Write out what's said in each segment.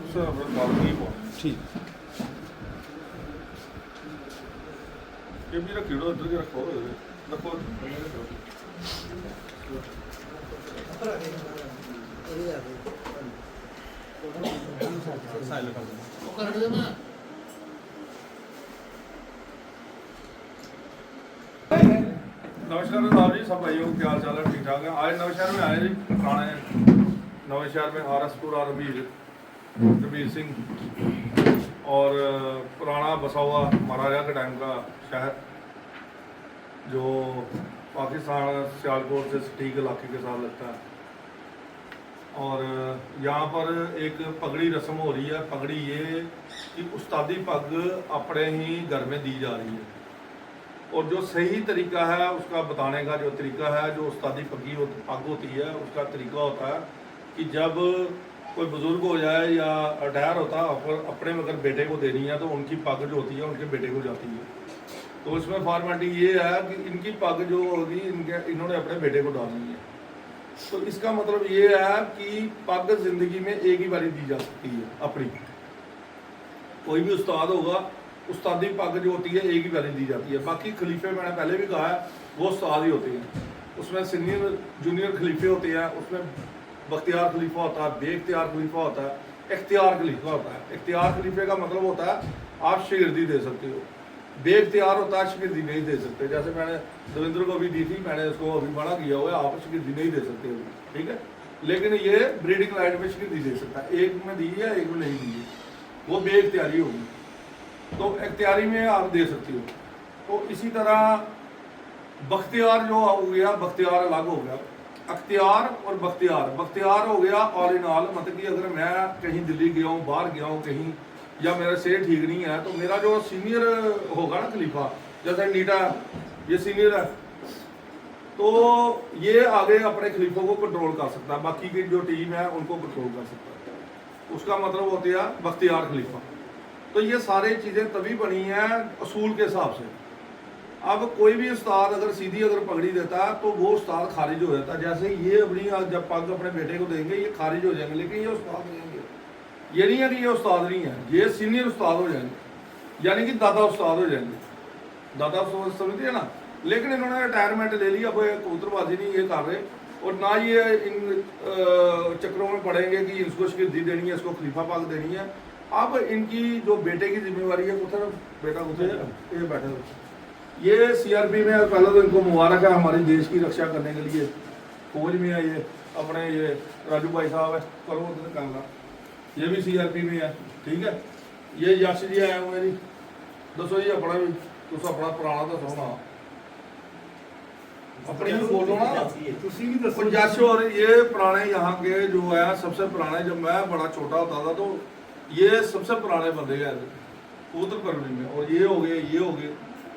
ठीक ये भी रखी दो, इधर के रखो रखो नमस्कार साहब जी, सब भाइयों क्या हाल चाल है? ठीक ठाक है। आज नवशहर में आए जी, पुराने नवशहर में आरसपुरा रबीर सिंह और पुराना बसा हुआ महाराजा के टाइम का शहर जो पाकिस्तान सियालकोट से सटीक इलाके के साथ लगता है। और यहाँ पर एक पगड़ी रस्म हो रही है। पगड़ी ये कि उस्तादी पग अपने ही घर में दी जा रही है और जो सही तरीका है उसका बताने का जो तरीका है, जो उस्तादी पग होती है उसका तरीका होता है कि जब कोई बुज़ुर्ग हो जाए या रिटायर होता है अपने अगर बेटे को देनी है तो उनकी पग जो होती है उनके बेटे को जाती है। तो इसमें फॉर्मेलिटी ये है कि इनकी पग जो होगी इन्होंने अपने बेटे को डालनी है। तो इसका मतलब ये है कि पग ज़िंदगी में एक ही बारी दी जा सकती है अपनी। कोई भी उस्ताद होगा, उस्तादी पग जो होती है एक ही बारी दी जाती है। बाकी खलीफे मैंने पहले भी कहा है वो उस्ताद ही होते हैं। उसमें सीनियर जूनियर खलीफे होते हैं, उसमें बख्तियार खलीफा होता है, बेख्तियार खलीफा होता है, इख्तियार खलीफा होता है। इख्तियार खलीफे का मतलब होता है आप शिगिर्दी दे सकते हो, बेख्तियार होता है शिगिर्दी नहीं दे सकते। जैसे मैंने दविंद्र को भी दी थी, मैंने उसको अभी मना किया हुआ है, आप शिगिर्दी नहीं दे सकते हो, ठीक है। लेकिन ये ब्रीडिंग लाइन में शिगिर्दी दे सकता है, एक में दी है एक में नहीं दी है, वो बेख्तियारी होगी। तो इख्तियारी में आप दे सकते हो। तो इसी तरह बख्तियार जो हो गया, बख्तियार अलग हो गया, अख्तियार और बख्तियार। बख्तियार हो गया ऑल इन ऑल, मतलब कि अगर मैं कहीं दिल्ली गया हूँ, बाहर गया हूँ कहीं, या मेरा सेहत ठीक नहीं है तो मेरा जो सीनियर होगा ना खलीफा, जैसे नीटा ये सीनियर है, तो ये आगे अपने खलीफों को कंट्रोल कर सकता है, बाकी की जो टीम है उनको कंट्रोल कर सकता है। उसका मतलब होती है बख्तियार खलीफा। तो ये सारी चीज़ें तभी बनी हैं असूल के हिसाब से। अब कोई भी उस्ताद अगर सीधी अगर पगड़ी देता है तो वो उस्ताद खारिज हो जाता है। जैसे ये अपनी जब पग अपने बेटे को देंगे ये खारिज हो जाएंगे, लेकिन ये उस्ताद नहीं होंगे। ये नहीं है कि ये उस्ताद नहीं है, ये सीनियर उस्ताद हो जाएंगे, यानी कि दादा उस्ताद हो जाएंगे। दादा उस्ताद समझते हैं ना। लेकिन इन्होंने रिटायरमेंट ले ली, अब कबूतरबाजी नहीं ये कर रहे और ना ये इन चक्रों में पड़ेंगे कि इसको शिगिर्दी देनी है, इसको खलीफा पग देनी है। अब इनकी जो बेटे की जिम्मेवारी है, कुछ बेटा कुछ ये बैठे ये सीआरपी में। पहले तो इनको मुबारक है हमारे देश की रक्षा करने के लिए फौज में है। ये अपने ये राजू भाई साहब है, करो उधर काम, ये भी सीआरपी में है, ठीक है। ये यश जी आए हुए जी, दसो जी अपना भी, तुम अपना पुराना दसो ना, अपनी भी बोलो ना यश। और ये पुराने यहाँ के जो है सबसे पुराने, जब मैं बड़ा छोटा होता था तो ये सबसे पुराने बंदे हैं कबूतर परवरी में। और ये हो गए, ये हो गए,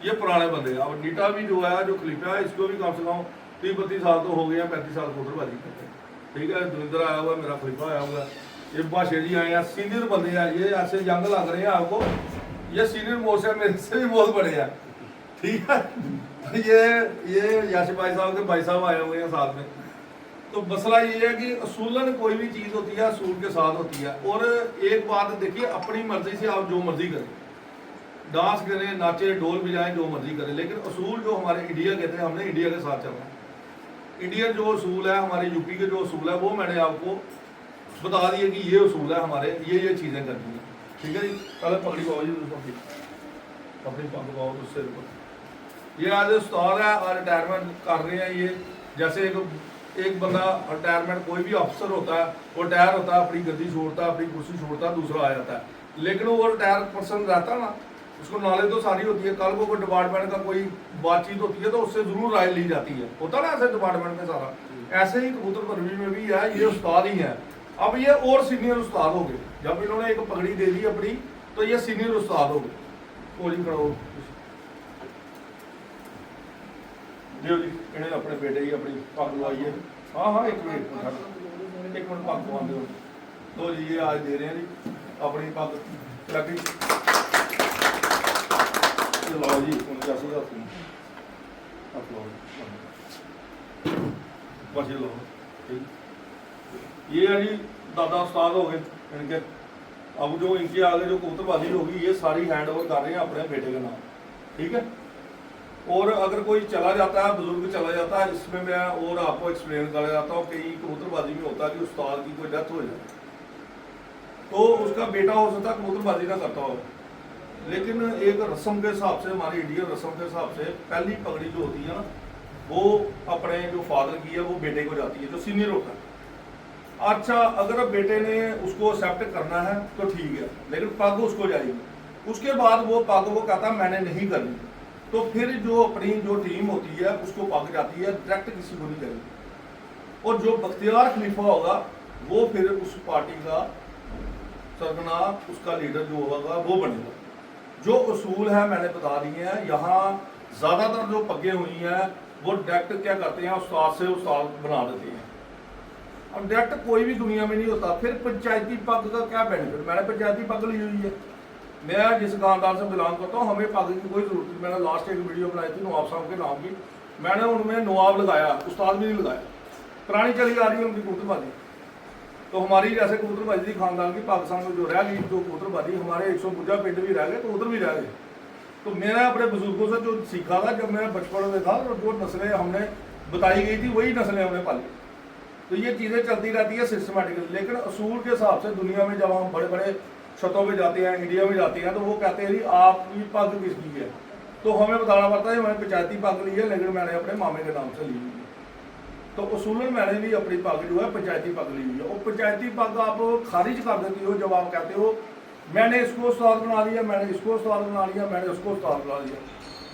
ये पुराने बंदे हैं। और नीटा भी जो है जो खलीफा है इसको भी कम से कम 30-32 साल तो हो गए हैं, 35 साल कबूतरबाजी करते हैं, ठीक है। दविंद्र आया हुआ, मेरा खलीफा आया हुआ, ये भाषे जी आए हैं, सीनियर बंदे हैं। ये ऐसे यंग लग रहे हैं आपको, ये सीनियर मोस्ट है, मेरे से भी बहुत बड़े हैं, ठीक है। ये यश भाई साहब के भाई साहब आए हुए हैं साथ में। तो मसला ये है कि असूलन कोई भी चीज़ होती है असूल के साथ होती है। और एक बात देखिए, अपनी मर्जी से आप जो मर्जी करें, डांस करें, नाचे, ढोल बजाएं, जो मर्जी करें, लेकिन असूल जो हमारे इंडिया कहते हैं, हमने इंडिया के साथ चलना है। इंडियन जो असूल है, हमारे यूपी के जो असूल है, वो मैंने आपको बता दिए कि ये असूल है हमारे, ये चीज़ें करनी है, ठीक है जी। पहले पगड़ी पाओ जी, अपनी पग पाओ उससे। ये आज उस्ताद है और रिटायरमेंट कर रहे हैं। ये जैसे एक बंदा रिटायरमेंट, कोई भी अफसर होता है वो रिटायर होता है, अपनी गद्दी छोड़ता है, अपनी कुर्सी छोड़ता है, दूसरा आ जाता है। लेकिन वो रिटायर पर्सन रहता है ना, उसको नॉलेज तो सारी होती है। कल को कोई डिपार्टमेंट का कोई बातचीत होती है तो उससे जरूर राय ली जाती है, होता ना ऐसे डिपार्टमेंट में सारा। ऐसे ही कबूतर परवरी में भी है, ये उस्ताद ही है। अब ये और सीनियर उस्ताद हो गए, जब इन्होंने एक पगड़ी दे दी अपनी तो ये सीनियर उस्ताद हो गए। कोई करो जी, इन्हें अपने बेटे ही अपनी पग लवाई है। हाँ, एक मिनट पग लवा दो। तो जी ये आज दे रहे हैं जी अपनी पग लगी, लाओ जी, उनका सीधा बस ये लो। ये है जी दादा उस्ताद हो गए इनके, अब जो इनके आगे जो कबूतरबाजी होगी ये सारी हैंड ओवर कर रहे हैं अपने बेटे के नाम, ठीक है। और अगर कोई चला जाता है, बुजुर्ग चला जाता है, इसमें मैं और आपको एक्सप्लेन कर जाता हूँ। कई कबूतरबाजी में होता है कि उस्ताद की कोई डेथ हो जाए तो उसका बेटा हो सकता है कबूतरबाजी ना करता हो, लेकिन एक रस्म के हिसाब से, हमारी इंडियन रस्म के हिसाब से पहली पगड़ी जो होती है ना वो अपने जो फादर की है वो बेटे को जाती है, जो सीनियर होता है। अच्छा, अगर बेटे ने उसको एक्सेप्ट करना है तो ठीक है, लेकिन पग उसको जाएगी। उसके बाद वो पग वो कहता है मैंने नहीं करनी, तो फिर जो अपनी जो टीम होती है उसको पग जाती है, डायरेक्ट किसी को नहीं करेगी। और जो बख्तियार खलीफा होगा वो फिर उस पार्टी का सरगना, उसका लीडर जो होगा वो बनेगा। जो उसूल है मैंने बता दिए हैं। यहाँ ज़्यादातर जो पगें हुई हैं वो डायरेक्ट क्या करते हैं, उस्ताद से उस्ताद बना देते हैं। अब डायरेक्ट कोई भी दुनिया में नहीं होता। फिर पंचायती पग का क्या बेनिफिट? मैंने पंचायती पग ली हुई है, मैं जिस खानदान से बिलोंग करता हूँ, हमें पग की कोई जरूरत नहीं। मैंने लास्ट एक वीडियो बनाई थी नवाब साहब के नाम की, मैंने उनमें नवाब लगाया, उस्ताद भी नहीं लगाया। पुरानी चली आ रही है उनकी कबूतरबाजी। तो हमारी जैसे कबूतरबाजी थी खानदान की, पाकिस्तान में जो रह गई जो कबूतरबाजी, हमारे 152 पिंड भी रह गए, कबूतर भी रह गए। तो मैंने अपने बुजुर्गों से जो सीखा था जब मैं बचपन में था, तो जो नस्लें हमने बताई गई थी वही नस्लें हमने पाली। तो ये चीज़ें चलती रहती है सिस्टमेटिकली। लेकिन असूल के हिसाब से दुनिया में जब हम बड़े बड़े छतों पे जाते हैं, इंडिया में जाते हैं, तो वो कहते हैं जी आपकी पग किसकी है, तो हमें बताना पड़ता है मैंने पंचायती पग ली है, लेकिन मैंने अपने मामे के नाम से ली हुई है। तो उसूलन मैंने भी अपनी पग जो है पंचायती पग ली हुई है। और पंचायती पग आप खारिज कर देती हो जब आप कहते हो मैंने इसको उस्ताद बना लिया, मैंने इसको उस्ताद बना लिया, मैंने उसको उस्ताद बना लिया।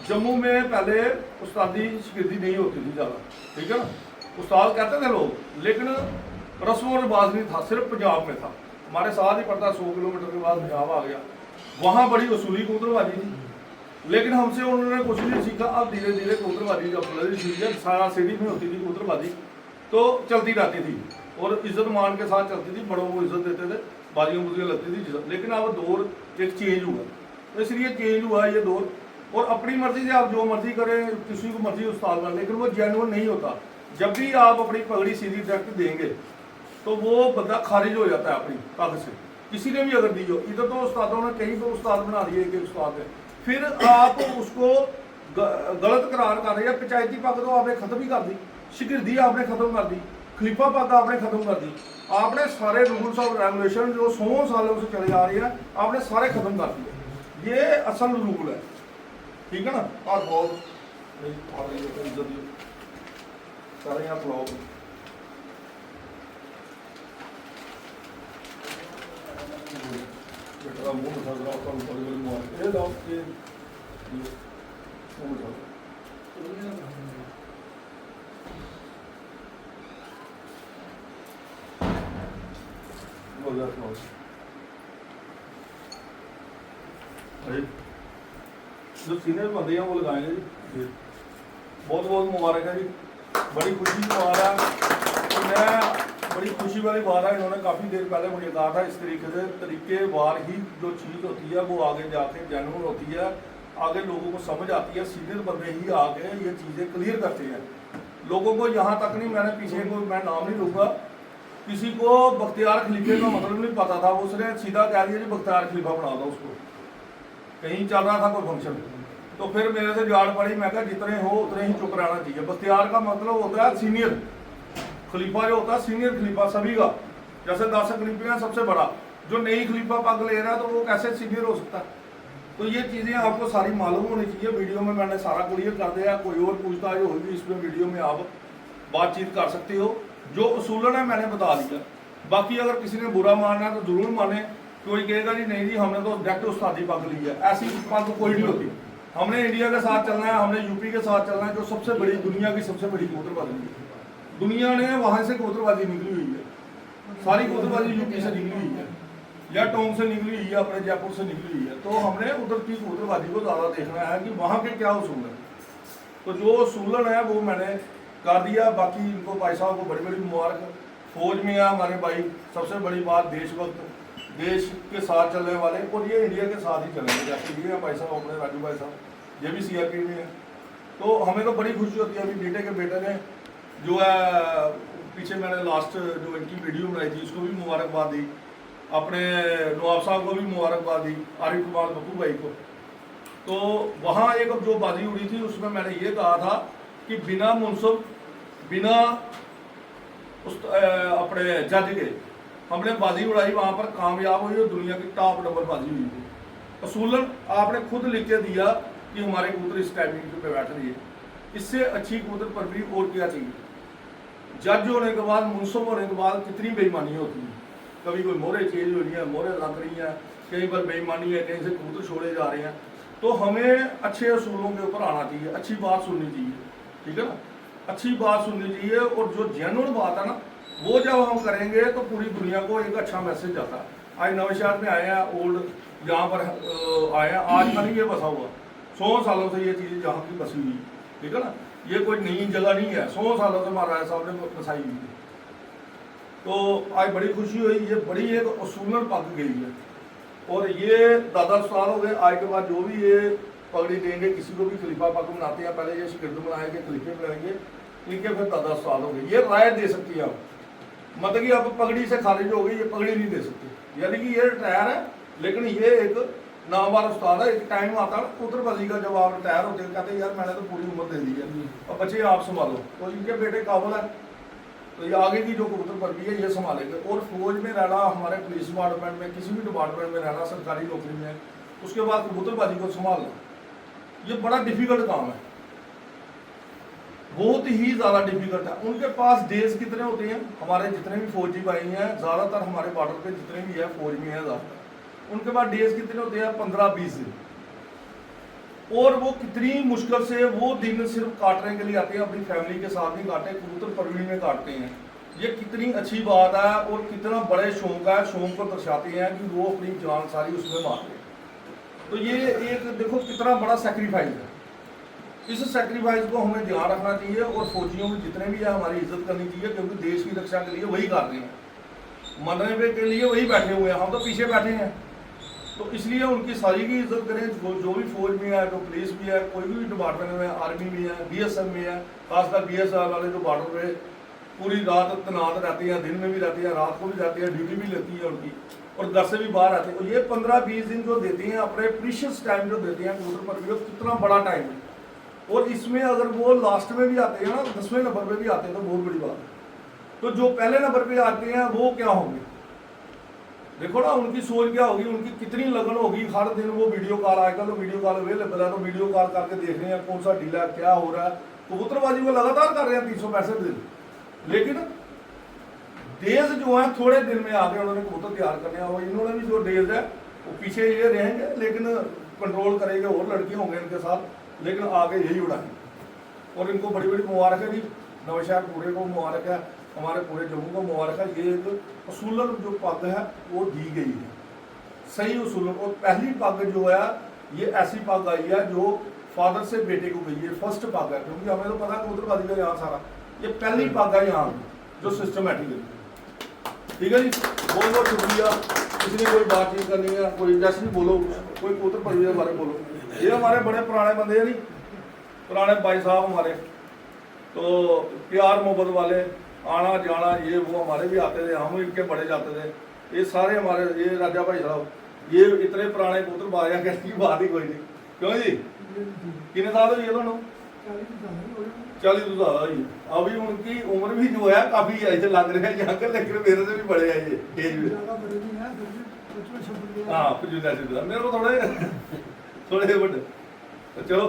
जम्मू में पहले उस्तादी शिगिर्दी नहीं होती थी ज़्यादा, ठीक है ना, उस्ताद कहते थे लोग, लेकिन रस्म और रिवाज नहीं था, सिर्फ पंजाब में था। हमारे साथ ही पड़ता 100 किलोमीटर के बाद पंजाब आ गया, वहाँ बड़ी वसूली कबूतरबाजी थी, लेकिन हमसे उन्होंने कुछ नहीं सीखा। अब धीरे धीरे कबूतरबाजी जब सीजन सारा सिटी में होती थी कबूतरबाजी, तो चलती रहती थी और इज्जत मान के साथ चलती थी, बड़ों को इज्जत देते थे, बाजियों बुजियाँ लगती थी। लेकिन अब दौर एक चेंज हुआ, तो इसलिए चेंज हुआ ये दौर। और अपनी मर्जी से आप जो मर्जी करें, किसी को मर्जी उस्ताद बना, लेकिन वो जेन्युइन नहीं होता। जब भी आप अपनी पगड़ी सीधी डायरेक्ट देंगे तो वो बंदा खारिज हो जाता है अपनी पग से, किसी ने भी अगर दी हो। इधर तो उस्तादों ने कहीं तो उस्ताद बना दिए कि उस्ताद है, फिर आप उसको गलत करार कर रहे हैं। पंचायती पग तो आपने खत्म ही कर दी, शिगिर्दी आपने खत्म कर दी, खलीफा पग आपने खत्म कर दी। आपने सारे रूल्स और रेगुलेशन जो 100 सालों से चले आ रही है आपने सारे खत्म कर दिए। ये असल रूल है, ठीक है ना। और बहुत इज्जत सारे यहाँ खिलाओ। बेटा मुँह उठा रहा हूँ, बड़ी बड़ी मुँह ये दाओ ये मुँह उठा जो सीनियर बंदे हैं वो लगाएंगे जी। बहुत बहुत मुबारक है जी, बड़ी खुशी की बात है। तो मैं बड़ी खुशी वाली बात है, इन्होंने काफ़ी देर पहले मुझे कहा था इस तरीके वार ही जो चीज़ होती है वो आगे जाके जेन्युइन होती है, आगे लोगों को समझ आती है। सीनियर बंदे ही आगे ये चीज़ें क्लियर करते हैं लोगों को। यहाँ तक नहीं, मैंने पीछे को मैं नाम नहीं लूँगा, किसी को बख्तियार खलीफे का मतलब नहीं पता था, उसने सीधा कह दिया जी बख्तियार खलीफा बना दो उसको। कहीं चल रहा था कोई फंक्शन, तो फिर मेरे से जाड़ पड़ी, मैं कहा जितने हो उतने ही चुप रहना चाहिए। बख्तियार का मतलब होता है सीनियर, खलीफा जो होता है सीनियर खलीफा सभी का। जैसे 10 खलीफे हैं सबसे बड़ा, जो नई खलीफा पग ले रहा है तो वो कैसे सीनियर हो सकता है। तो ये चीज़ें आपको सारी मालूम होनी चाहिए। वीडियो में मैंने सारा क्लियर कर दिया, कोई और पूछताछ होगी इसमें वीडियो में आप बातचीत कर सकते हो। जो उसूलन है मैंने बता दिया, बाकी अगर किसी ने बुरा मानना है तो जरूर माने। कोई कहेगा जी नहीं जी हमने तो डायरेक्ट उस्तादी पग ली है, ऐसी पग कोई नहीं होती। हमने इंडिया के साथ चलना है, हमने यूपी के साथ चलना है, जो सबसे बड़ी दुनिया की सबसे बड़ी कबूतरबाजी है। दुनिया ने वहाँ से कबूतरबाजी निकली हुई है, सारी कबूतरबाजी यूपी से निकली हुई है या टोंक से निकली हुई है, अपने जयपुर से निकली हुई है। तो हमने उधर की कबूतरबाजी को ज़्यादा देखना है कि वहाँ के क्या उसूल है। तो जो उसूलन है वो मैंने कर दिया। बाकी इनको भाई साहब को बड़ी बड़ी मुबारक। फौज में है हमारे भाई, सबसे बड़ी बात देशभक्त, देश के साथ चलने वाले, और ये इंडिया के साथ ही चलेंगे। जैसे ये भाई साहब अपने राजू भाई साहब, ये भी CRP में है। तो हमें तो बड़ी खुशी होती है। अभी बेटे के बेटे ने जो है पीछे मैंने लास्ट जो इनकी वीडियो बनाई थी उसको भी मुबारकबाद दी। अपने नवाब साहब को भी मुबारकबाद दी, आरिफ कुमार बप्पू भाई को। तो वहाँ एक जो बाजी उड़ी थी उसमें मैंने ये कहा था कि बिना मुनसब, बिना उस अपने जज के हमने बाजी उड़ाई, वहाँ पर कामयाब हुई और दुनिया की टॉप नंबर बाजी हुई थी। असूलन आपने खुद लिख के दिया कि हमारे कबूतर इस टाइमिंग पे बैठ रही है, इससे अच्छी कबूतर परवरी और क्या चाहिए। जज होने के बाद, मुनसब होने के बाद कितनी बेईमानी होती है, कभी कोई मोहरे चेंज हो रही है, मोहरे लग रही हैं, कहीं पर बेईमानी है, कहीं से कबूतर छोड़े जा रहे हैं। तो हमें अच्छे असूलों के ऊपर आना चाहिए, अच्छी बात सुननी चाहिए, ठीक है ना, अच्छी बात सुननी चाहिए। और जो जेन्युइन बात है ना, वो जब हम करेंगे तो पूरी दुनिया को एक अच्छा मैसेज जाता है। आज नौशहर में आए हैं, ओल्ड यहाँ पर आए हैं, आज का नहीं ये बसा हुआ, 100 सालों से ये चीज़ जहाँ की बसी हुई, ठीक है ना, ये कोई नई जगह नहीं है, 100 सालों से महाराज साहब ने बसाई हुई है। तो आज बड़ी खुशी हुई, ये बड़ी एक असूलन पक गई है। और ये दादा उस्ताद हो गए, आज के बाद जो भी ये पगड़ी देंगे, किसी को भी खलीफा पग बनाते हैं, पहले ये शिगिर्द बनाएंगे, खलीफे बनाएंगे, इनके फिर दादा उस्ताद हो गए। ये राय दे सकती है आप, मतलब कि अब पगड़ी से खारिज हो गई, ये पगड़ी नहीं दे सकती, यानी कि ये रिटायर है, लेकिन ये एक नामवार उस्ताद है। एक टाइम आता है कबूतरबाजी का, जब आप रिटायर होते हैं, कहते हैं यार मैंने तो पूरी उम्र दे दी है, अब बच्चे आप संभालो। तो इनके बेटे काबुल है, तो ये आगे की जो कबूतरबाजी है ये संभालेंगे। और फौज में रहना, हमारे पुलिस डिपार्टमेंट में, किसी भी डिपार्टमेंट में रहना, सरकारी नौकरी में, उसके बाद कबूतरबाजी को संभालना, ये बड़ा डिफिकल्ट काम है, बहुत ही ज़्यादा डिफिकल्ट है। उनके पास डेज कितने होते हैं, हमारे जितने भी फौजी भाई हैं, ज़्यादातर हमारे बॉर्डर पे जितने भी है फौज में है ज़्यादातर, उनके पास डेज कितने होते हैं, 15-20 दिन। और वो कितनी मुश्किल से वो दिन सिर्फ काटने के लिए आते हैं, अपनी फैमिली के साथ नहीं काटते, कबूतर परवरी में काटते हैं। ये कितनी अच्छी बात है और कितना बड़े शौक है, शौक को दर्शाते हैं कि वो अपनी जान सारी उसमें मारते हैं। तो ये एक देखो कितना बड़ा सेक्रीफाइस है, इस सेक्रीफाइस को हमें ध्यान रखना चाहिए। और फौजियों में जितने भी है हमारी इज्जत करनी चाहिए, क्योंकि देश की रक्षा के लिए वही कर रहे हैं, मरने के लिए वही बैठे हुए हैं, हम तो पीछे बैठे हैं। तो इसलिए उनकी सारी की इज्जत करें, जो भी फौज में है, जो पुलिस भी है, कोई भी डिपार्टमेंट में, आर्मी में है, BSF में है, खासकर BSF वाले जो बॉर्डर पे पूरी रात तैनात रहती हैं, दिन में भी रहती है, रात को भी रहती है, ड्यूटी भी लेती है उनकी, और घर से भी बाहर आते हैं। तो ये 15-20 दिन जो देते हैं, अपने प्रीशियस टाइम जो देते हैं कबूतर पर भी, कितना बड़ा टाइम है। और इसमें अगर वो लास्ट में भी आते हैं ना, 10वें नंबर पे भी आते हैं, तो बहुत बड़ी बात है। तो जो पहले नंबर पे आते हैं वो क्या होंगे, देखो ना उनकी सोच क्या होगी, उनकी कितनी लगन होगी। हर दिन वो वीडियो कॉल आएगा, तो वीडियो कॉल अवेलेबल है, तो वीडियो कॉल करके देख रहे हैं कौन सा डील है, क्या हो रहा है। कबूतरबाजी को लगातार कर रहे हैं 365 दिन, लेकिन डेज जो है थोड़े दिन में आके उन्होंने कबूतर तैयार करने हैं। और इन्होंने भी जो डेज है वो पीछे ये रहेंगे, लेकिन कंट्रोल करेंगे, और लड़के होंगे इनके साथ, लेकिन आगे यही उड़ाएंगे। और इनको बड़ी बड़ी मुबारक है जी, नौशहर पूरे को मुबारक है, हमारे पूरे जम्मू को मुबारक है। ये एक असूलन जो पग है वो दी गई है, सही असूलन। और पहली पग जो है ये ऐसी पग आई है जो फादर से बेटे को गई है, फर्स्ट पग है, क्योंकि हमें तो पता है कबूतरबाजी का यहाँ सारा, ये पहली पग है यहाँ जो सिस्टमेटिक है। ठीक है जी, बहुत बहुत शुक्रिया। किसी ने कोई बातचीत करनी है, कोई जैसे भी बोलो, कोई कबूतरबाजी के बारे में बोलो। ये हमारे बड़े पुराने बंदे हैं जी, पुराने भाई साहब हमारे, तो प्यार मोहब्बत वाले, आना जाना ये वो, हमारे भी आते थे, हम इनके बड़े जाते थे। ये सारे हमारे, ये राजा भाई साहब, ये इतने पुराने कबूतरबाज की बात ही कोई नहीं। क्यों जी, कितने साल हुई है दोनों? 40 तो ज़्यादा हुई। अभी उनकी उम्र भी जो है काफ़ी ऐसे लग रहे हैं यहाँ के, लेकिन मेरे से भी बड़े हैं ये एज में। हाँ 55 मेरे को थोड़े बड़े। तो चलो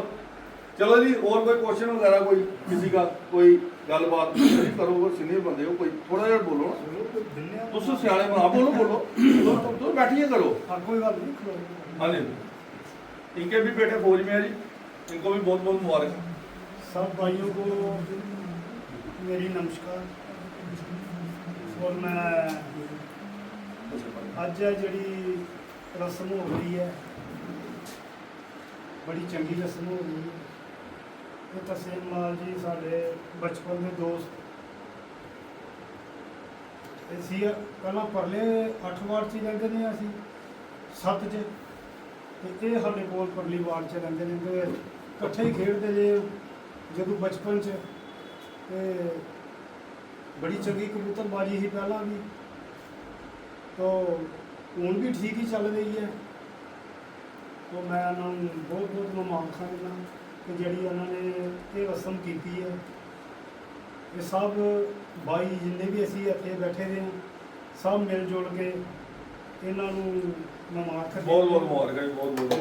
चलो जी, और कोई क्वेश्चन वगैरह कोई किसी का, कोई गलबात करो, सीनियर बंदे हो, कोई थोड़ा जहा बोलो ना, तुम सियाने बना, बोलो तो बैठिए करो, कोई बात नहीं। हाँ जी, इनके भी बेटे फौज में है जी, इनको भी बहुत बहुत मुबारक है। सब भाइयों को मेरी नमस्कार। और मैं अज जी रस्म हो रही है, बड़ी चंगी रस्म हो रही है। ये तहसीन माल जी साढ़े बचपन के दोस्त असी पहला परले 8 वार्ड च रहते हैं, असी 7 च, तो ये साढ़े कोल परली वार्ड च रहते हैं। तो इकट्ठे ही खेडते जे जो बचपन च, बड़ी चंगी कबूतरबाजी ही पहला भी। तो ਹੁਣ ਵੀ ਠੀਕ ਹੀ ਚੱਲ ਰਹੀ ਹੈ। तो मैं उन्होंने बहुत बहुत मुबारक देना कि जी उन्होंने ये रस्म की है। ये सब भाई जिन्ने भी असी इतने बैठे दे हैं सब मिलजुल के इन्हों मुबारक बहुत बहुत मुबारक है, बहुत बहुत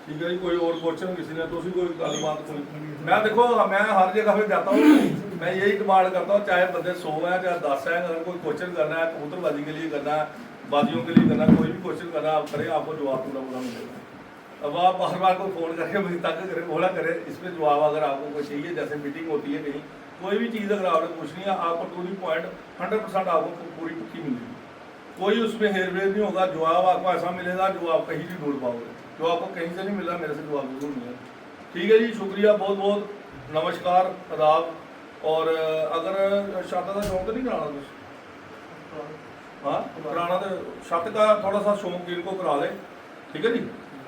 ठीक है जी। कोई और क्वेश्चन किसी ने तो कोई गलबात कोई मैं देखो मैं हर जगह पे जाता हूँ, मैं यही डिमांड करता हूँ, चाहे बंदे 100 हैं चाहे 10 हैं, अगर कोई क्वेश्चन करना है कबूतरबाजी के लिए करना है, बाजियों के लिए करना, कोई भी क्वेश्चन करना आप करें, आपको जवाब पूरा पूरा मिलेगा। अब आप बार बार कोई फ़ोन करके मुझे तक करें बोला करें, इसमें जवाब अगर आपको कोई चाहिए, जैसे मीटिंग होती है कहीं, कोई भी चीज़ अगर आपने पूछनी है आपको टू दी पॉइंट 100% आपको पूरी पक्की मिलेगी, कोई उसमें हेरफेर नहीं होगा। जवाब आपको ऐसा मिलेगा जो आप कहीं नहीं ढूंढ पाओगे, जो आपको कहीं से नहीं मिल रहा मेरे से जवाब जरूर मिलेगा। ठीक है जी, शुक्रिया, बहुत बहुत नमस्कार, आदाब। और अगर छत का शौक तो नहीं कराना कुछ, हाँ कराना तो छत का थोड़ा सा शौक इनको करा ले, ठीक है जी।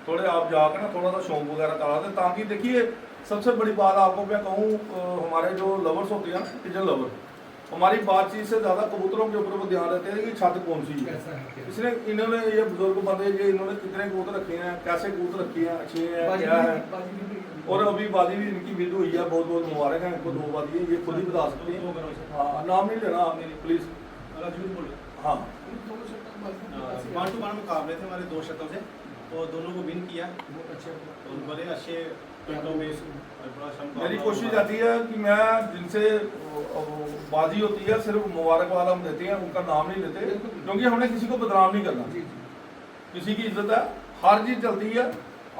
थोड़े आप जाकर ना थोड़ा सा शौक वगैरह करा दें, ताकि देखिए सबसे बड़ी बात आपको मैं कहूँ, हमारे जो लवर्स होते हैं ना, पिजन लवर, हमारी बातचीत से ज़्यादा कबूतरों के ऊपर वो ध्यान देते हैं कि छत कौन सी है। इसने इन्होंने ये बुजुर्ग बंदे ये इन्होंने कितने कबूतर रखे हैं, कैसे कबूतर रखे हैं, अच्छे हैं क्या है। और अभी बाजी भी इनकी विद हुई है, बहुत बहुत मुबारक है इनको, 2 बाजी है, ये खुद ही बता सकते हैं। हाँ नाम नहीं लेना आपने प्लीज़, हाँ 1 to 1 मुकाबले थे हमारे 2 शतों से, तो दोनों को विन किया, बहुत अच्छे और बड़े अच्छे पॉइंटों में। मेरी कोशिश रहती है कि मैं जिनसे बाजी होती है सिर्फ मुबारकबाद हम देते हैं, उनका नाम नहीं लेते, क्योंकि हमने किसी को बदनाम नहीं करना, किसी की इज्जत है। हार जीत चलती है,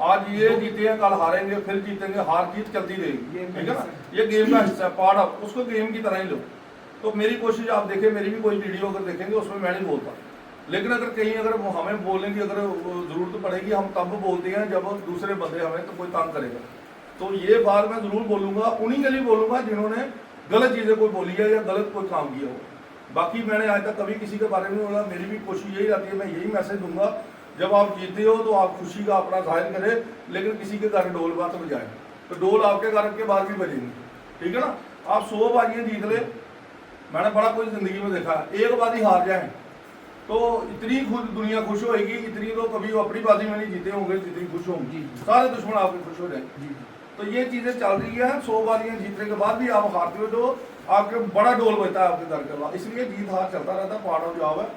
आज ये जीते हैं कल हारेंगे फिर जीतेंगे, हार जीत चलती रहेगी, ठीक है ना। ये गेम का हिस्सा है, पार्ट ऑफ, उसको गेम की तरह ही लो। तो मेरी कोशिश आप देखें, मेरी भी कोई वीडियो अगर देखेंगे उसमें मैं नहीं बोलता, लेकिन अगर कहीं अगर हमें बोलने की अगर ज़रूरत पड़ेगी हम तब बोलते हैं जब दूसरे बंदे हमें तो कोई तंग करेगा। तो ये बात मैं ज़रूर बोलूँगा, उन्हीं के लिए बोलूँगा जिन्होंने गलत चीज़ें कोई बोली है या गलत कोई काम किया हो। बाकी मैंने आज तक कभी किसी के बारे में बोला, मेरी भी कोशिश यही रहती है, मैं यही मैसेज दूंगा, जब आप जीते हो तो आप खुशी का अपना जाहिर करें, लेकिन किसी के घर डोल बात बजाएं, तो डोल आपके घर के बाहर भी बजेंगे, ठीक है ना। आप 100 बाजियाँ जीत ले, मैंने बड़ा कुछ ज़िंदगी में देखा है, एक बाजी हार जाए तो इतनी खुद दुनिया खुश होएगी, इतनी तो कभी वो अपनी बाजी में नहीं जीते होंगे जितनी खुश होंगी, सारे दुश्मन आपके खुश हो जाएंगे। तो ये चीज़ें चल रही है, 100 बाजियाँ जीतने के बाद भी आप हारते हो तो आपके बड़ा डोल बजता है आपके घर के बाद, इसलिए जीत हार चलता रहता है, पार्ट ऑफ जॉब है,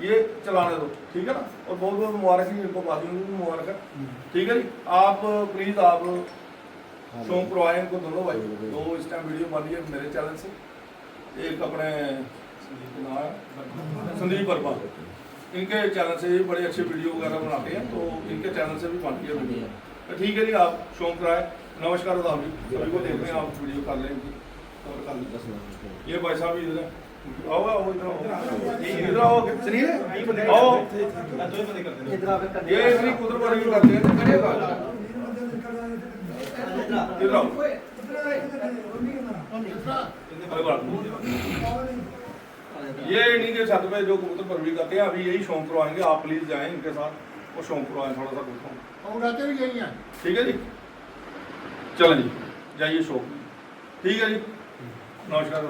ये चलाने दो, ठीक है ना। और बहुत बहुत मुबारक है इनको, बाजियों को भी मुबारक है, ठीक है जी। आप प्लीज़ आप शौक करवाएं इनको दोनों भाई, तो इस टाइम वीडियो बन रही है मेरे चैनल से, एक अपने संदीप वर्मा, इनके चैनल से बड़े अच्छे वीडियो वगैरह बनाते हैं, तो इनके चैनल से भी बनती है वीडियो, तो ठीक है जी। आप शौक कराए, नमस्कार आदाब जी, सभी को देख रहे हैं, आप वीडियो कर लें इनकी और कर लें। ये भाई साहब इधर है, आओ आओ इधर आओ, इधर आओ, आओ ये इतनी कुदरत पर भी करते हैं, इधर आओ, ये इन्हीं के छत पे जो कबूतर परवरी करते हैं, अभी यही शौक करवाएंगे, आप प्लीज जाएं इनके साथ और शौक करवाएं थोड़ा सा कुछ, और रहते भी यही हैं, ठीक है जी। चलें जी, जाइए शौक, ठीक है जी, नमस्कार।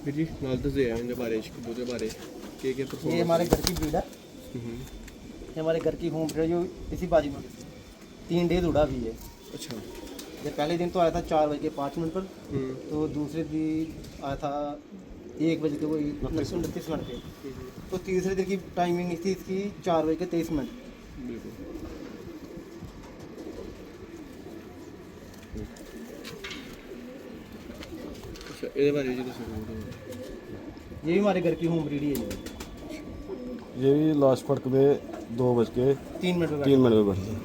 जी नाल दसदे हैं इनके बारे कबूतर बारे के ये हमारे घर की ब्रीड है, ये हमारे घर की होम ब्रीड, जो इसी बाजी में 3 डेज उड़ा भी है। अच्छा, ये पहले दिन तो आया था 4:05 पर, तो दूसरे दिन आया था 1 बजे कोई 29 मिनट पे, तो तीसरे दिन की टाइमिंग थी इसकी 4:23। बिल्कुल अच्छा, ये बारे जी दसो। ये भी हमारे घर की होम ब्रीड ही है। ये भी लास्ट फर्क में 2:03 मिनट में बढ़ी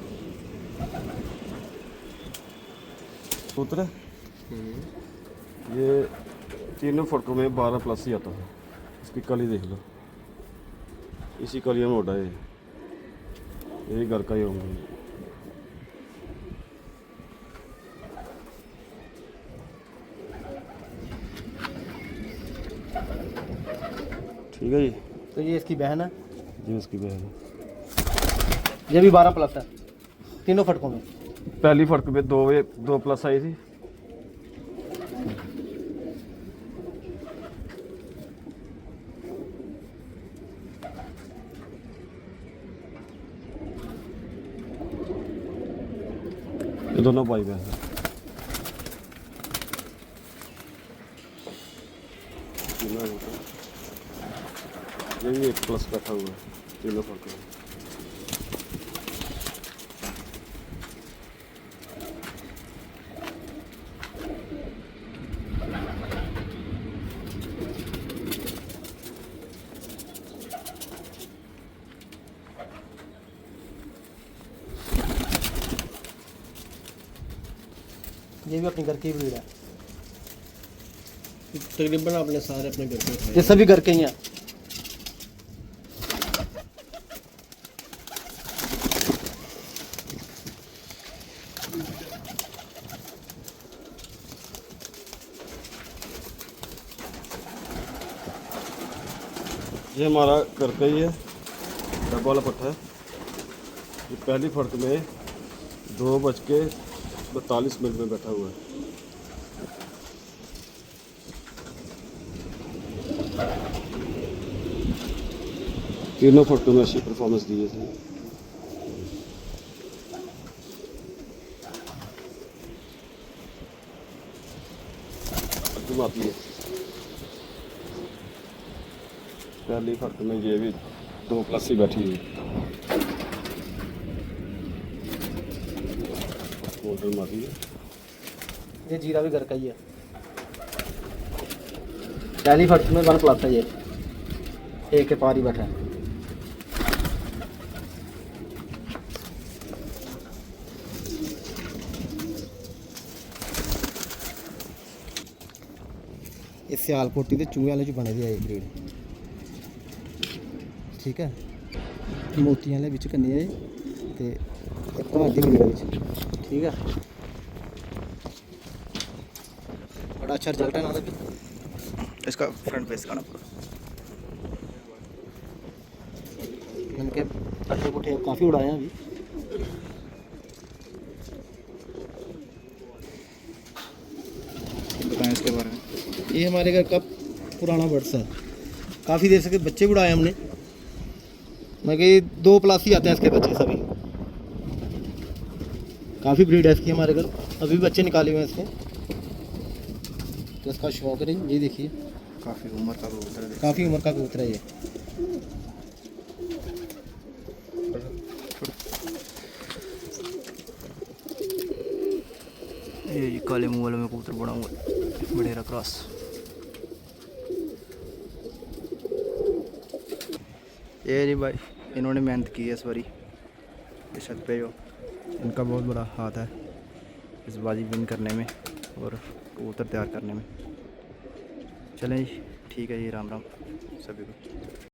कबूतर है। ये तीनों फर्कों में 12+ ही आता है। इसकी कली देख लो, इसी कलियों में उड़ा है, यही घर का ही होगा। ठीक है जी, तो ये इसकी बहन है, ये इसकी बहन है। ये भी 12+ है तीनों फटकों में। पहली फटक में 2+ आई थी। ये दोनों भाई बहन हैं। ये भी 1+ बैठा हुआ है तीनों फटक में। ये भी अपने घर की ब्रीड है। तकरीबन आपने सारे अपने घर पे उठाए ये सभी घर के ही हैं। ये हमारा घर का ही है, डब्बा वाला पट्टा है। ये पहली फड़क में 2:42 में बैठा हुआ है। तीनों फड़कों में अच्छी परफॉर्मेंस दी है इसने। आती है पहली फड़क में ये भी 2+ ही बैठी हुई। मोटर मारी है। ये जीरा भी घर का ही है। पहली फटक में 1+ है, ये एक के पार ही बैठा है। इस सियालकोटी के चूहे वाले च बने दे आए ब्रीड, ठीक है। मोती वाले बिच कन्ने आए ते एक ਤੁਹਾਡੀ ब्रीड बिच, ठीक है। बड़ा अच्छा रिजल्ट है ना इसका फ्रंट फेस दिखाना पूरा। इनके पट्टे पुट्टे काफ़ी उड़ाए हैं अभी। बताएं इसके बारे में। ये हमारे घर का पुराना बर्ड्स है, काफ़ी देर से बच्चे भी उड़ाए हमने। मैं कि 2+ ही आते हैं इसके बच्चे सभी। काफ़ी ब्रीड है इसकी हमारे घर, अभी भी बच्चे निकाले हुए हैं इसके। तो इसका शौक है, ये देखिए काफ़ी उम्र का कबूतर है। काफ़ी उम्र का कबूतर है ये। ये काले मुंह वाले में कबूतर बड़ा हुआ बड़ेरा क्रॉस। ये जी भाई इन्होंने मेहनत की है इस बारी, इस छत पे जो इनका बहुत बड़ा हाथ है इस बाजी विन करने में और कबूतर तैयार करने में। चलें जी, ठीक है जी, राम राम सभी को।